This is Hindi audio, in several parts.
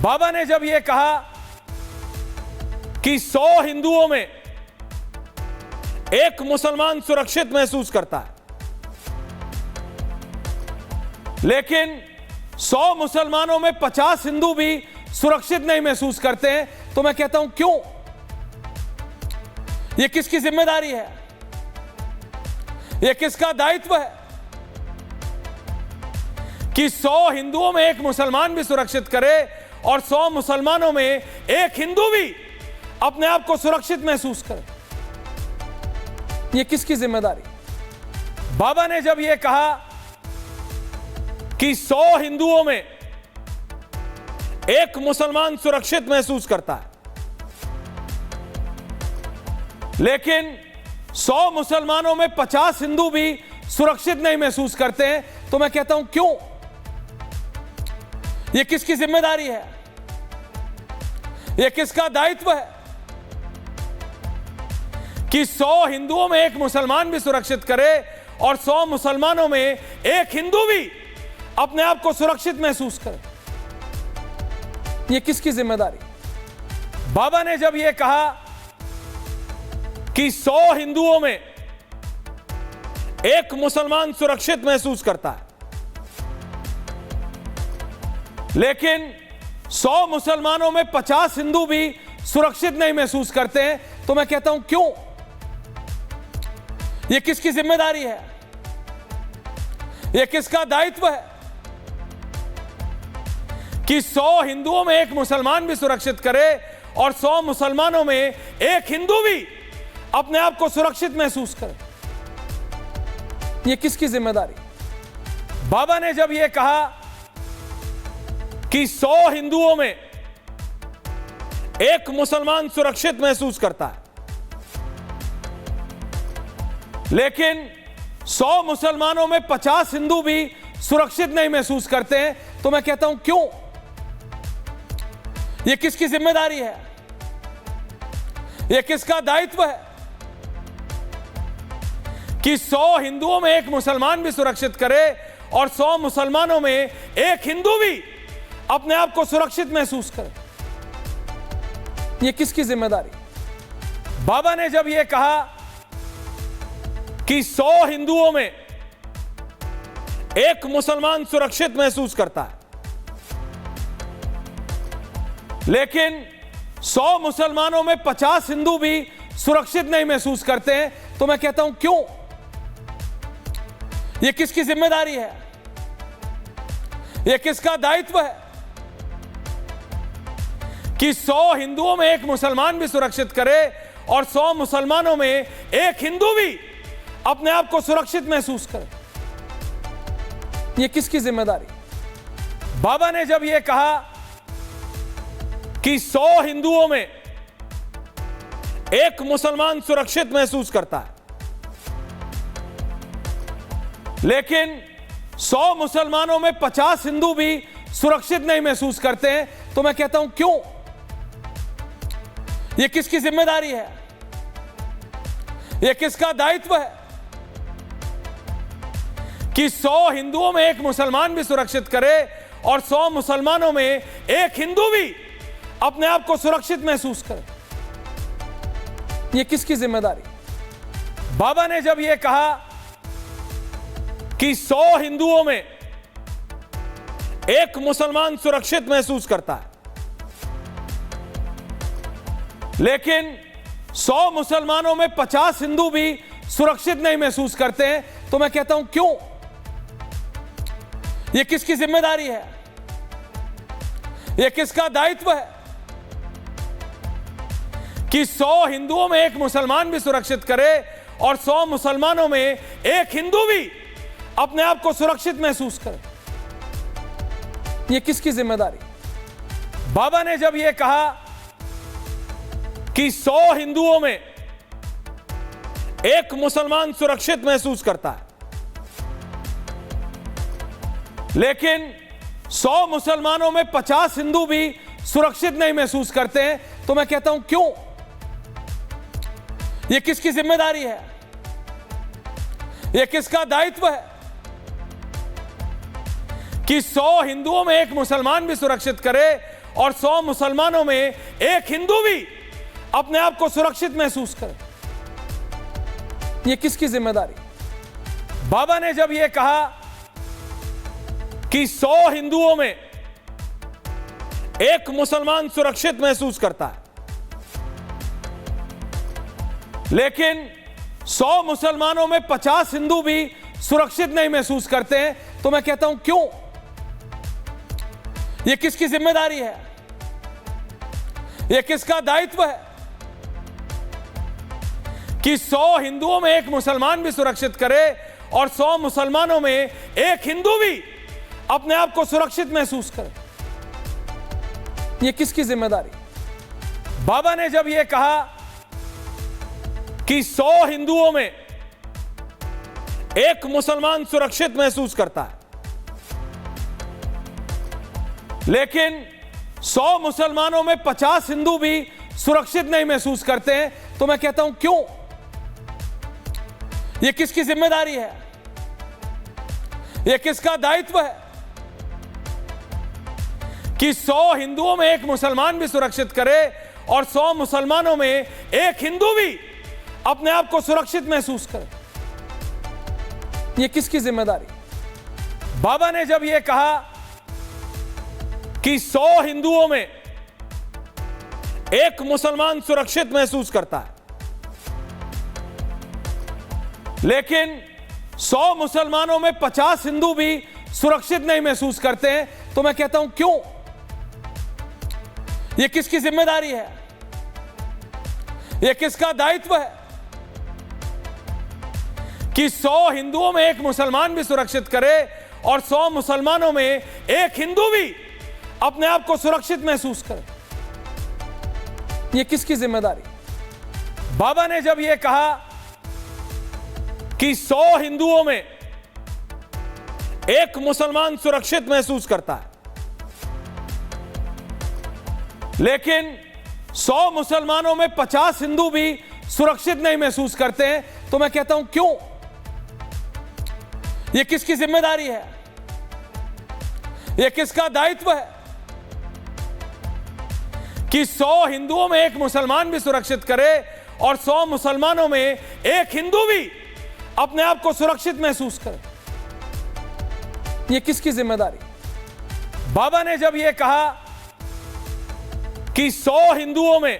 बाबा ने जब यह कहा कि 100 हिंदुओं में एक मुसलमान सुरक्षित महसूस करता है, लेकिन 100 मुसलमानों में 50 हिंदू भी सुरक्षित नहीं महसूस करते हैं, तो मैं कहता हूं क्यों? यह किसकी जिम्मेदारी है? यह किसका दायित्व है कि 100 हिंदुओं में एक मुसलमान भी सुरक्षित करे और 100 मुसलमानों में एक हिंदू भी अपने आप को सुरक्षित महसूस करे? यह किसकी जिम्मेदारी? बाबा ने जब यह कहा कि 100 हिंदुओं में एक मुसलमान सुरक्षित महसूस करता है, लेकिन 100 मुसलमानों में 50 हिंदू भी सुरक्षित नहीं महसूस करते हैं, तो मैं कहता हूं क्यों? यह किसकी जिम्मेदारी है? यह किसका दायित्व है कि 100 हिंदुओं में एक मुसलमान भी सुरक्षित करे और 100 मुसलमानों में एक हिंदू भी अपने आप को सुरक्षित महसूस करे? यह किसकी जिम्मेदारी? बाबा ने जब यह कहा कि 100 हिंदुओं में एक मुसलमान सुरक्षित महसूस करता है, लेकिन 100 मुसलमानों में 50 हिंदू भी सुरक्षित नहीं महसूस करते हैं, तो मैं कहता हूं क्यों? यह किसकी जिम्मेदारी है? यह किसका दायित्व है कि 100 हिंदुओं में एक मुसलमान भी सुरक्षित करे और 100 मुसलमानों में एक हिंदू भी अपने आप को सुरक्षित महसूस करे? यह किसकी जिम्मेदारी? बाबा ने जब यह कहा कि 100 हिंदुओं में एक मुसलमान सुरक्षित महसूस करता है, लेकिन 100 मुसलमानों में 50 हिंदू भी सुरक्षित नहीं महसूस करते हैं, तो मैं कहता हूं क्यों? यह किसकी जिम्मेदारी है? यह किसका दायित्व है कि 100 हिंदुओं में एक मुसलमान भी सुरक्षित करे और 100 मुसलमानों में एक हिंदू भी अपने आप को सुरक्षित महसूस करे? यह किसकी जिम्मेदारी? बाबा ने जब यह कहा कि 100 हिंदुओं में एक मुसलमान सुरक्षित महसूस करता है, लेकिन 100 मुसलमानों में 50 हिंदू भी सुरक्षित नहीं महसूस करते हैं, तो मैं कहता हूं क्यों? यह किसकी जिम्मेदारी है? यह किसका दायित्व है कि 100 हिंदुओं में एक मुसलमान भी सुरक्षित करे और 100 मुसलमानों में एक हिंदू भी अपने आप को सुरक्षित महसूस करे? यह किसकी जिम्मेदारी? बाबा ने जब यह कहा कि 100 हिंदुओं में एक मुसलमान सुरक्षित महसूस करता है, लेकिन 100 मुसलमानों में 50 हिंदू भी सुरक्षित नहीं महसूस करते हैं, तो मैं कहता हूं क्यों? यह किसकी जिम्मेदारी है? यह किसका दायित्व है कि 100 हिंदुओं में एक मुसलमान भी सुरक्षित करे और 100 मुसलमानों में एक हिंदू भी अपने आप को सुरक्षित महसूस करे? यह किसकी जिम्मेदारी? बाबा ने जब यह कहा कि 100 हिंदुओं में एक मुसलमान सुरक्षित महसूस करता है, लेकिन 100 मुसलमानों में 50 हिंदू भी सुरक्षित नहीं महसूस करते हैं, तो मैं कहता हूं क्यों? यह किसकी जिम्मेदारी है? यह किसका दायित्व है कि 100 हिंदुओं में एक मुसलमान भी सुरक्षित करे और 100 मुसलमानों में एक हिंदू भी अपने आप को सुरक्षित महसूस करे? यह किसकी जिम्मेदारी? बाबा ने जब यह कहा कि 100 हिंदुओं में एक मुसलमान सुरक्षित महसूस करता है, लेकिन 100 मुसलमानों में 50 हिंदू भी सुरक्षित नहीं महसूस करते हैं, तो मैं कहता हूं क्यों? यह किसकी जिम्मेदारी है? यह किसका दायित्व है कि 100 हिंदुओं में एक मुसलमान भी सुरक्षित करे और 100 मुसलमानों में एक हिंदू भी अपने आप को सुरक्षित महसूस करे। ये किसकी जिम्मेदारी? बाबा ने जब यह कहा कि 100 हिंदुओं में एक मुसलमान सुरक्षित महसूस करता है, लेकिन 100 मुसलमानों में 50 हिंदू भी सुरक्षित नहीं महसूस करते हैं, तो मैं कहता हूं क्यों? यह किसकी जिम्मेदारी है? यह किसका दायित्व है कि 100 हिंदुओं में एक मुसलमान भी सुरक्षित करे और 100 मुसलमानों में एक हिंदू भी अपने आप को सुरक्षित महसूस करे? यह किसकी जिम्मेदारी? बाबा ने जब यह कहा कि 100 हिंदुओं में एक मुसलमान सुरक्षित महसूस करता है, लेकिन 100 मुसलमानों में 50 हिंदू भी सुरक्षित नहीं महसूस करते हैं, तो मैं कहता हूं क्यों? यह किसकी जिम्मेदारी है? यह किसका दायित्व है कि 100 हिंदुओं में एक मुसलमान भी सुरक्षित करे और 100 मुसलमानों में एक हिंदू भी अपने आप को सुरक्षित महसूस करे? यह किसकी जिम्मेदारी? बाबा ने जब यह कहा कि 100 हिंदुओं में एक मुसलमान सुरक्षित महसूस करता है, लेकिन 100 मुसलमानों में 50 हिंदू भी सुरक्षित नहीं महसूस करते हैं, तो मैं कहता हूं क्यों? यह किसकी जिम्मेदारी है? यह किसका दायित्व है कि 100 हिंदुओं में एक मुसलमान भी सुरक्षित करे और 100 मुसलमानों में एक हिंदू भी अपने आप को सुरक्षित महसूस करे? यह किसकी जिम्मेदारी? बाबा ने जब यह कहा कि 100 हिंदुओं में एक मुसलमान सुरक्षित महसूस करता है, लेकिन 100 मुसलमानों में 50 हिंदू भी सुरक्षित नहीं महसूस करते हैं, तो मैं कहता हूं क्यों? यह किसकी जिम्मेदारी है? यह किसका दायित्व है कि 100 हिंदुओं में एक मुसलमान भी सुरक्षित करे और 100 मुसलमानों में एक हिंदू भी अपने आप को सुरक्षित महसूस करे? यह किसकी जिम्मेदारी? बाबा ने जब यह कहा कि 100 हिंदुओं में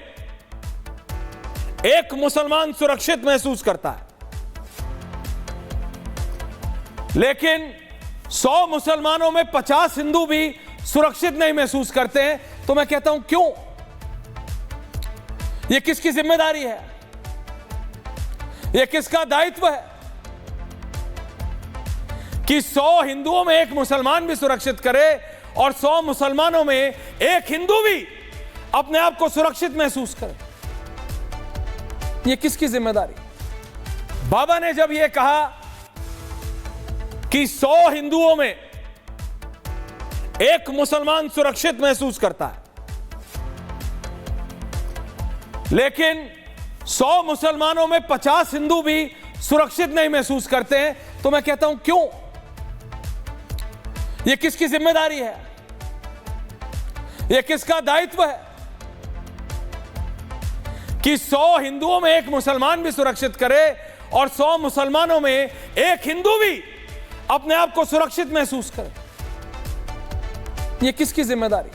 एक मुसलमान सुरक्षित महसूस करता है, लेकिन 100 मुसलमानों में 50 हिंदू भी सुरक्षित नहीं महसूस करते हैं, तो मैं कहता हूं क्यों? यह किसकी जिम्मेदारी है? यह किसका दायित्व है कि 100 हिंदुओं में एक मुसलमान भी सुरक्षित करे और 100 मुसलमानों में एक हिंदू भी अपने आप को सुरक्षित महसूस करे? यह किसकी जिम्मेदारी? बाबा ने जब यह कहा कि 100 हिंदुओं में एक मुसलमान सुरक्षित महसूस करता है, लेकिन 100 मुसलमानों में 50 हिंदू भी सुरक्षित नहीं महसूस करते हैं, तो मैं कहता हूं क्यों? यह किसकी जिम्मेदारी है? यह किसका दायित्व है कि 100 हिंदुओं में एक मुसलमान भी सुरक्षित करे और 100 मुसलमानों में एक हिंदू भी अपने आप को सुरक्षित महसूस करे? यह किसकी जिम्मेदारी?